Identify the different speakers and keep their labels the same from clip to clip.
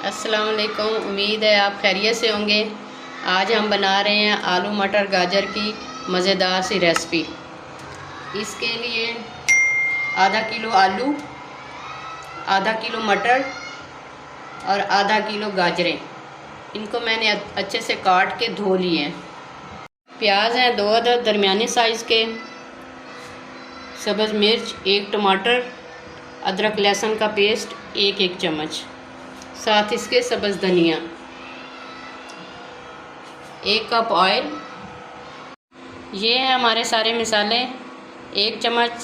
Speaker 1: अस्सलाम वालेकुम। उम्मीद है आप खैरियत से होंगे। आज हम बना रहे हैं आलू मटर गाजर की मज़ेदार सी रेसिपी। इसके लिए आधा किलो आलू, आधा किलो मटर और आधा किलो गाजरें, इनको मैंने अच्छे से काट के धो लिए हैं। प्याज हैं 2 अदद दरमियाने साइज़ के, सब्ज़ मिर्च 1 टमाटर, अदरक लहसुन का पेस्ट 1 चम्मच, साथ इसके सब्ज़ धनिया, 1 कप ऑयल। ये हैं हमारे सारे मसाले। 1 चम्मच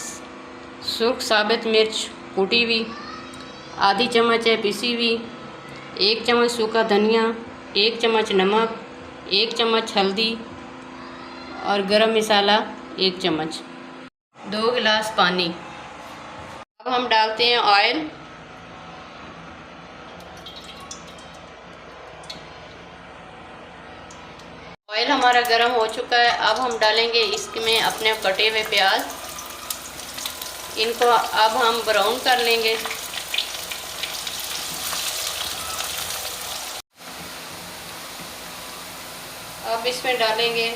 Speaker 1: सुर्ख साबित मिर्च कूटी हुई, आधी चम्मच है पिसी हुई, 1 चम्मच सूखा धनिया, 1 चम्मच नमक, 1 चम्मच हल्दी और गरम मसाला 1 चम्मच, 2 गिलास पानी। अब हम डालते हैं ऑयल। ऑयल हमारा गर्म हो चुका है। अब हम डालेंगे इसमें अपने कटे हुए प्याज। इनको अब हम ब्राउन कर लेंगे। अब इसमें डालेंगे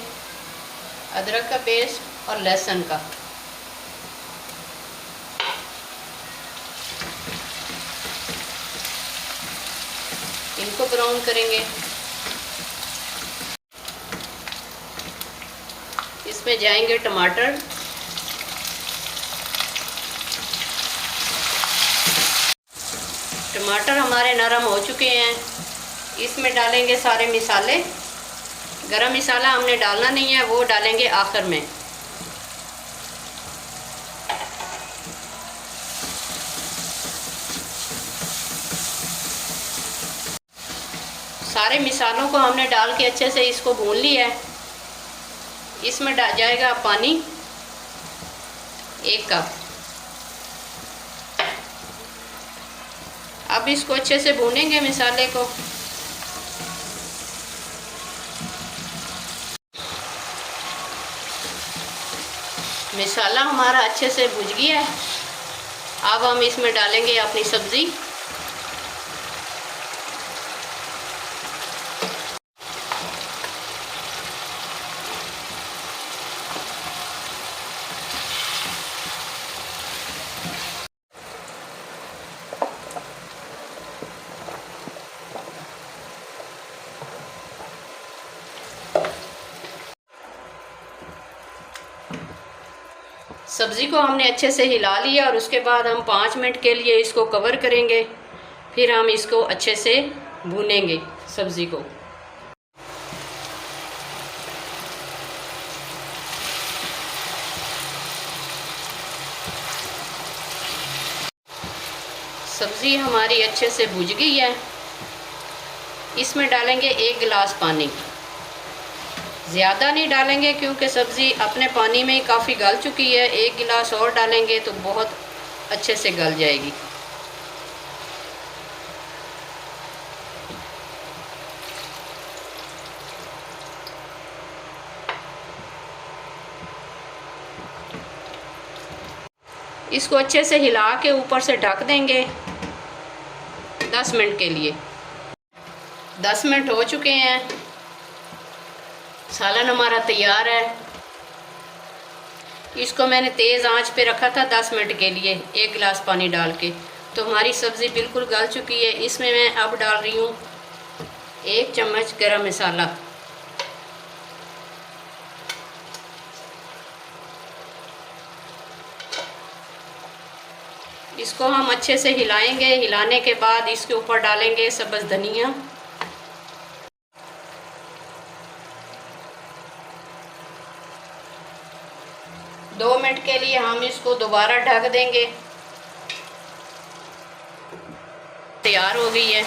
Speaker 1: अदरक का पेस्ट और लहसुन का। इनको ब्राउन करेंगे। इसमें जाएंगे टमाटर, टमाटर हमारे नरम हो चुके हैं। इसमें डालेंगे सारे मसाले। गरम मसाला हमने डालना नहीं है, वो डालेंगे आखिर में। सारे मसालों को हमने डाल के अच्छे से इसको भून लिया है। इसमें जाएगा पानी 1 कप। अब इसको अच्छे से भूनेंगे मसाले को। मसाला हमारा अच्छे से भुज गया है। अब हम इसमें डालेंगे अपनी सब्ज़ी। सब्ज़ी को हमने अच्छे से हिला लिया और उसके बाद हम 5 मिनट के लिए इसको कवर करेंगे। फिर हम इसको अच्छे से भूनेंगे सब्ज़ी को। सब्ज़ी हमारी अच्छे से भुज गई है। इसमें डालेंगे 1 गिलास पानी। ज़्यादा नहीं डालेंगे क्योंकि सब्ज़ी अपने पानी में ही काफ़ी गल चुकी है। 1 गिलास और डालेंगे तो बहुत अच्छे से गल जाएगी। इसको अच्छे से हिला के ऊपर से ढक देंगे 10 मिनट के लिए। 10 मिनट हो चुके हैं। सालन हमारा तैयार है। इसको मैंने तेज़ आंच पे रखा था 10 मिनट के लिए 1 गिलास पानी डाल के। तो हमारी सब्ज़ी बिल्कुल गल चुकी है। इसमें मैं अब डाल रही हूँ 1 चम्मच गरम मसाला, इसको हम अच्छे से हिलाएंगे। हिलाने के बाद इसके ऊपर डालेंगे सब्ज़ धनिया। दो मिनट के लिए हम इसको दोबारा ढक देंगे। तैयार हो गई है।